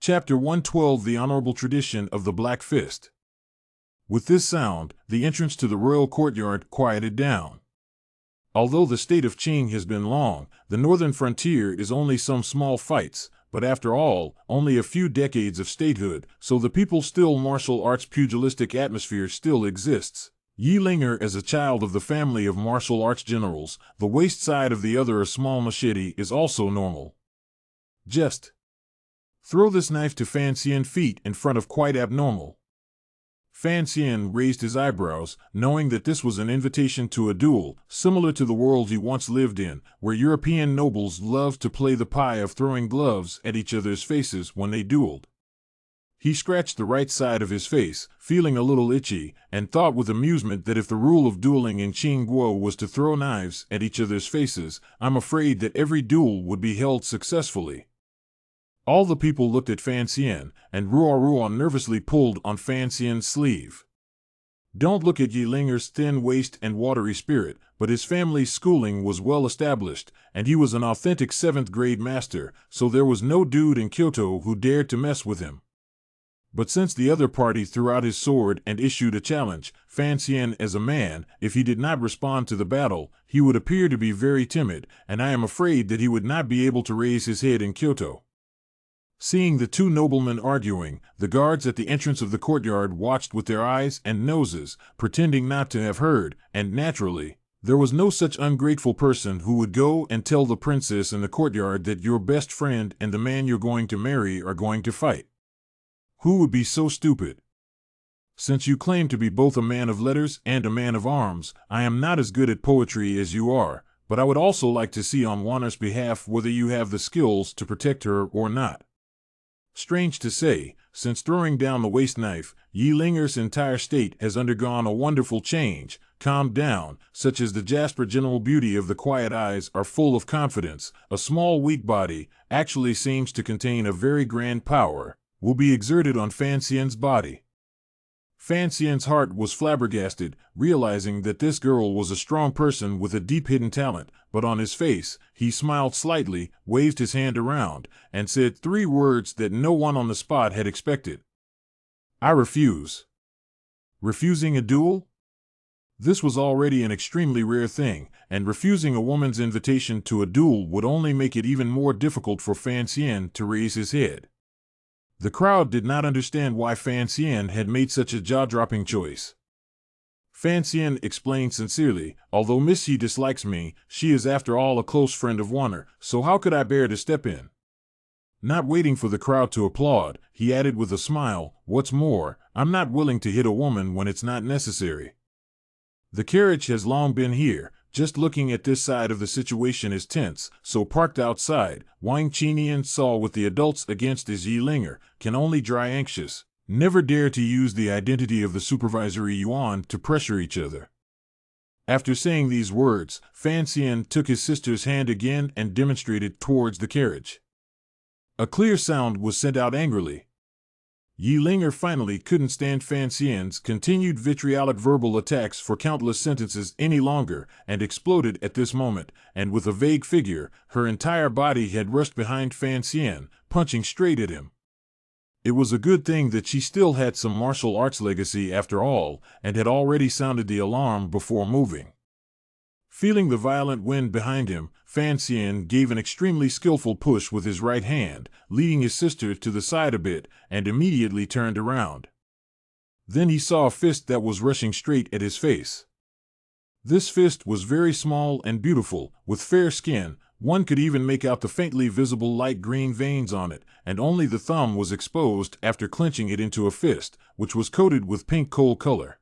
Chapter 112 The Honorable Tradition of the Black Fist. With this sound, the entrance to the royal courtyard quieted down. Although the state of Qing has been long, the northern frontier is only some small fights, but after all, only a few decades of statehood, so the people's still martial arts pugilistic atmosphere still exists. Yi Linger, as a child of the family of martial arts generals, the waist side of the other a small machete, is also normal. Just throw this knife to Fan Xian feet in front of quite abnormal. Fan Xian raised his eyebrows, knowing that this was an invitation to a duel, similar to the world he once lived in, where European nobles loved to play the pie of throwing gloves at each other's faces when they dueled. He scratched the right side of his face, feeling a little itchy, and thought with amusement that if the rule of dueling in Qingguo was to throw knives at each other's faces, I'm afraid that every duel would be held successfully. All the people looked at Fan Xian, and Ruo nervously pulled on Fan Xian's sleeve. Don't look at Yi Linger's thin waist and watery spirit, but his family's schooling was well established, and he was an authentic 7th grade master, so there was no dude in Kyoto who dared to mess with him. But since the other party threw out his sword and issued a challenge, Fan Xian, as a man, if he did not respond to the battle, he would appear to be very timid, and I am afraid that he would not be able to raise his head in Kyoto. Seeing the two noblemen arguing, the guards at the entrance of the courtyard watched with their eyes and noses, pretending not to have heard, and naturally, there was no such ungrateful person who would go and tell the princess in the courtyard that your best friend and the man you're going to marry are going to fight. Who would be so stupid? Since you claim to be both a man of letters and a man of arms, I am not as good at poetry as you are, but I would also like to see on Wanner's behalf whether you have the skills to protect her or not. Strange to say, since throwing down the waist knife, Yi Linger's entire state has undergone a wonderful change, calmed down, such as the jasper general beauty of the quiet eyes are full of confidence, a small weak body actually seems to contain a very grand power, will be exerted on Fan Xian's body. Fan Xian's heart was flabbergasted, realizing that this girl was a strong person with a deep hidden talent, but on his face, he smiled slightly, waved his hand around, and said 3 words that no one on the spot had expected. I refuse. Refusing a duel? This was already an extremely rare thing, and refusing a woman's invitation to a duel would only make it even more difficult for Fan Xian to raise his head. The crowd did not understand why Fan Xian had made such a jaw-dropping choice. Fan Xian explained sincerely, although Miss Yi dislikes me, she is after all a close friend of Wanner, so how could I bear to step in? Not waiting for the crowd to applaud, he added with a smile, what's more, I'm not willing to hit a woman when it's not necessary. The carriage has long been here, just looking at this side of the situation is tense, so parked outside, Wang Qinian saw with the adults against his Yi Linger, can only dry anxious, never dare to use the identity of the supervisory yuan to pressure each other. After saying these words, Fan Xian took his sister's hand again and demonstrated towards the carriage. A clear sound was sent out angrily. Yi Linger finally couldn't stand Fan Xian's continued vitriolic verbal attacks for countless sentences any longer, and exploded at this moment, and with a vague figure, her entire body had rushed behind Fan Xian, punching straight at him. It was a good thing that she still had some martial arts legacy after all, and had already sounded the alarm before moving. Feeling the violent wind behind him, Fan Xian gave an extremely skillful push with his right hand, leading his sister to the side a bit, and immediately turned around. Then he saw a fist that was rushing straight at his face. This fist was very small and beautiful, with fair skin, one could even make out the faintly visible light green veins on it, and only the thumb was exposed after clenching it into a fist, which was coated with pink coal color.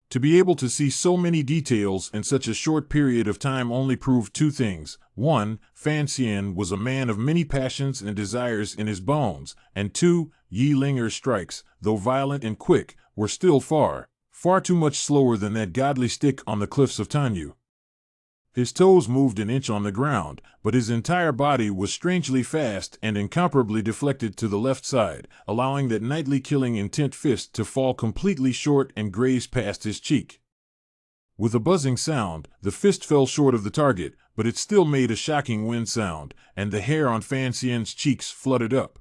To be able to see so many details in such a short period of time only proved 2 things. 1, Fan Xian was a man of many passions and desires in his bones, and 2, Yi Linger's strikes, though violent and quick, were still far too much slower than that godly stick on the cliffs of Tanyu. His toes moved an inch on the ground, but his entire body was strangely fast and incomparably deflected to the left side, allowing that nightly killing intent fist to fall completely short and graze past his cheek. With a buzzing sound, the fist fell short of the target, but it still made a shocking wind sound, and the hair on Fan Xian's cheeks fluttered up.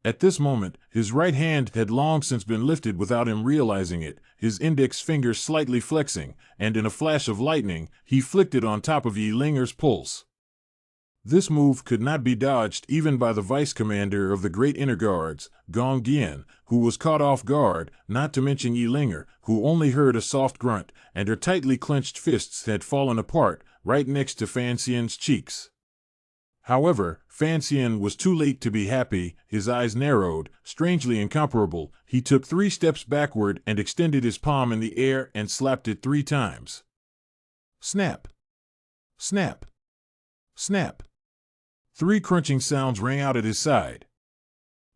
At this moment, his right hand had long since been lifted without him realizing it, his index finger slightly flexing, and in a flash of lightning, he flicked it on top of Yi Linger's pulse. This move could not be dodged even by the vice-commander of the Great Inner Guards, Gong Dian, who was caught off guard, not to mention Yi Linger, who only heard a soft grunt, and her tightly clenched fists had fallen apart, right next to Fan Xian's cheeks. However, Fan Xian was too late to be happy, his eyes narrowed, strangely incomparable. He took 3 steps backward and extended his palm in the air and slapped it 3 times. Snap! Snap! Snap! 3 crunching sounds rang out at his side.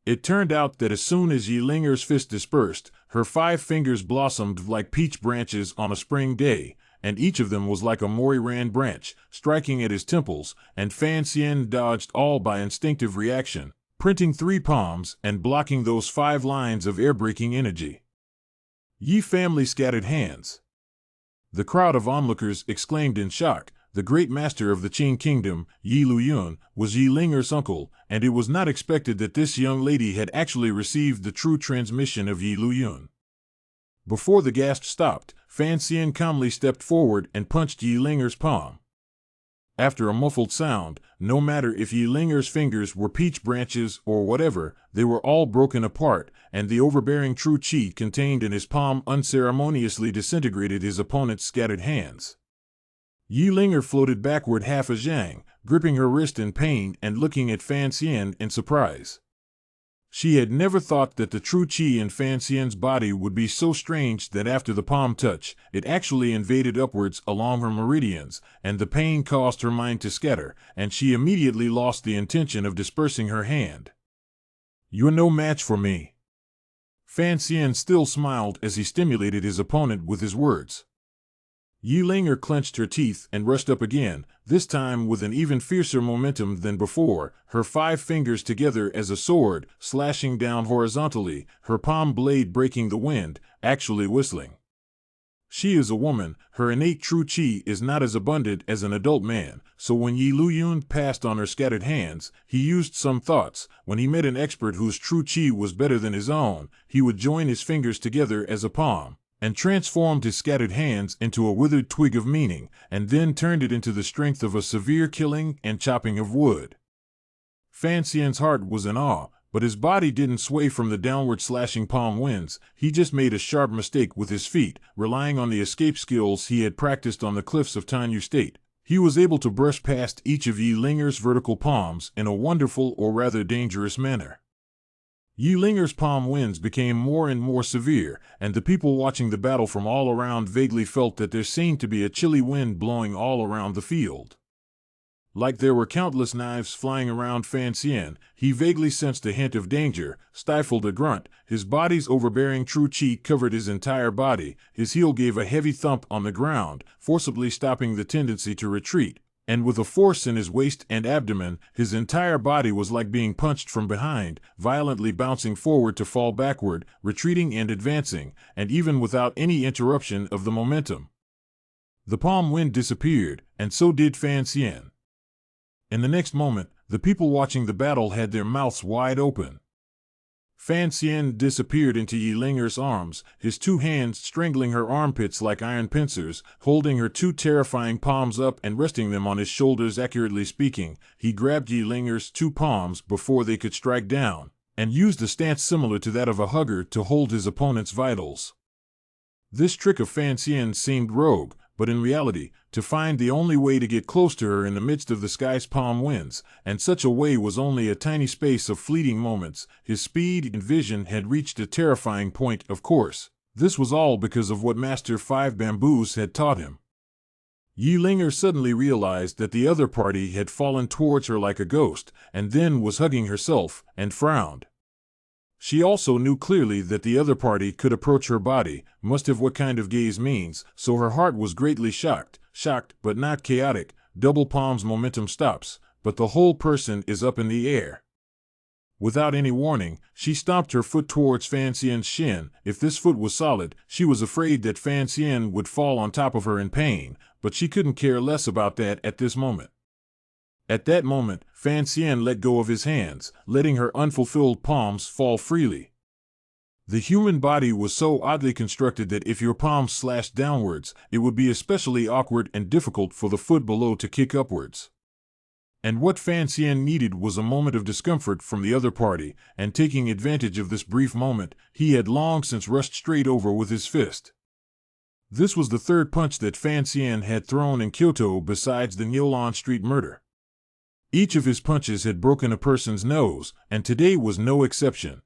It turned out that as soon as Yi Linger's fist dispersed, her 5 fingers blossomed like peach branches on a spring day, and each of them was like a Moriran branch, striking at his temples, and Fan Xian dodged all by instinctive reaction, printing 3 palms and blocking those 5 lines of air-breaking energy. Yi family scattered hands. The crowd of onlookers exclaimed in shock. The great master of the Qing kingdom, Yi Luyun, was Yi Linger's uncle, and it was not expected that this young lady had actually received the true transmission of Yi Luyun. Before the gasp stopped, Fan Xian calmly stepped forward and punched Yi Linger's palm. After a muffled sound, no matter if Yi Linger's fingers were peach branches or whatever, they were all broken apart, and the overbearing true qi contained in his palm unceremoniously disintegrated his opponent's scattered hands. Yi Linger floated backward half a zhang, gripping her wrist in pain and looking at Fan Xian in surprise. She had never thought that the true qi in Fan Xian's body would be so strange that after the palm touch, it actually invaded upwards along her meridians, and the pain caused her mind to scatter, and she immediately lost the intention of dispersing her hand. "You're no match for me." Fan Xian still smiled as he stimulated his opponent with his words. Yi Linger clenched her teeth and rushed up again, this time with an even fiercer momentum than before, her 5 fingers together as a sword, slashing down horizontally, her palm blade breaking the wind, actually whistling. She is a woman, her innate true qi is not as abundant as an adult man, so when Yi Luyun passed on her scattered hands, he used some thoughts. When he met an expert whose true qi was better than his own, he would join his fingers together as a palm, and transformed his scattered hands into a withered twig of meaning, and then turned it into the strength of a severe killing and chopping of wood. Fan Xian's heart was in awe, but his body didn't sway from the downward slashing palm winds. He just made a sharp mistake with his feet, relying on the escape skills he had practiced on the cliffs of Tanyu State. He was able to brush past each of Yi Linger's vertical palms in a wonderful or rather dangerous manner. Yi Linger's palm winds became more and more severe, and the people watching the battle from all around vaguely felt that there seemed to be a chilly wind blowing all around the field. Like there were countless knives flying around Fan Xian, he vaguely sensed a hint of danger, stifled a grunt, his body's overbearing true qi covered his entire body, his heel gave a heavy thump on the ground, forcibly stopping the tendency to retreat, and with a force in his waist and abdomen, his entire body was like being punched from behind, violently bouncing forward to fall backward, retreating and advancing, and even without any interruption of the momentum. The palm wind disappeared, and so did Fan Xian. In the next moment, the people watching the battle had their mouths wide open. Fan Xian disappeared into Yi Linger's arms, his 2 hands strangling her armpits like iron pincers, holding her 2 terrifying palms up and resting them on his shoulders. Accurately speaking, he grabbed Yi Linger's 2 palms before they could strike down, and used a stance similar to that of a hugger to hold his opponent's vitals. This trick of Fan Xian seemed rogue, but in reality, to find the only way to get close to her in the midst of the sky's palm winds, and such a way was only a tiny space of fleeting moments. His speed and vision had reached a terrifying point, of course. This was all because of what Master 5 Bamboos had taught him. Yi Linger suddenly realized that the other party had fallen towards her like a ghost, and then was hugging herself, and frowned. She also knew clearly that the other party could approach her body, must have what kind of gaze means, so her heart was greatly shocked, but not chaotic. Double palms momentum stops, but the whole person is up in the air. Without any warning, she stomped her foot towards Fan Xian's shin. If this foot was solid, she was afraid that Fan Xian would fall on top of her in pain, but she couldn't care less about that at this moment. At that moment, Fan Xian let go of his hands, letting her unfulfilled palms fall freely. The human body was so oddly constructed that if your palms slashed downwards, it would be especially awkward and difficult for the foot below to kick upwards. And what Fan Xian needed was a moment of discomfort from the other party, and taking advantage of this brief moment, he had long since rushed straight over with his fist. This was the third punch that Fan Xian had thrown in Kyoto besides the Nyolan Street murder. Each of his punches had broken a person's nose, and today was no exception.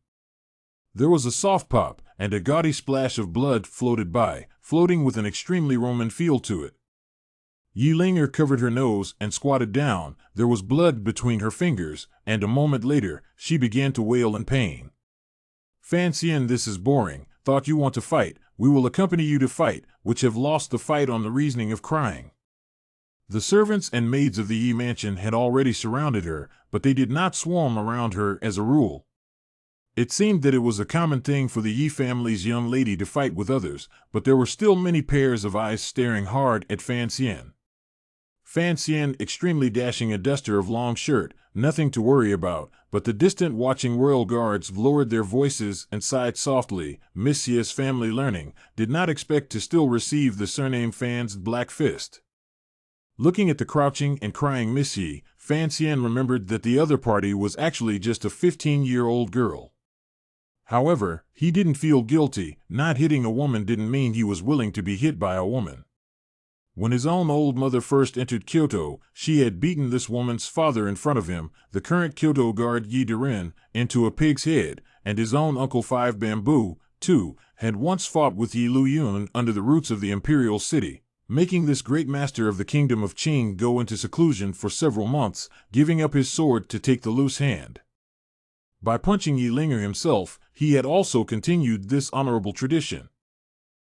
There was a soft pop, and a gaudy splash of blood floated by, floating with an extremely Roman feel to it. Yi Linger covered her nose and squatted down. There was blood between her fingers, and a moment later, she began to wail in pain. Fan Xian, this is boring. Thought you want to fight. We will accompany you to fight, which have lost the fight on the reasoning of crying. The servants and maids of the Yi mansion had already surrounded her, but they did not swarm around her as a rule. It seemed that it was a common thing for the Yi family's young lady to fight with others, but there were still many pairs of eyes staring hard at Fan Xian. Fan Xian extremely dashing a duster of long shirt, nothing to worry about, but the distant watching royal guards lowered their voices and sighed softly. Miss Xia's family learning, did not expect to still receive the surname Fan's Black Fist. Looking at the crouching and crying Miss Yi, Fan Xian remembered that the other party was actually just a 15-year-old girl. However, he didn't feel guilty. Not hitting a woman didn't mean he was willing to be hit by a woman. When his own old mother first entered Kyoto, she had beaten this woman's father in front of him, the current Kyoto guard Yi Darin, into a pig's head, and his own Uncle Five Bamboo, too, had once fought with Yi Luyun under the roots of the imperial city, making this great master of the kingdom of Qing go into seclusion for several months, giving up his sword to take the loose hand. By punching Yi Linger himself, he had also continued this honorable tradition.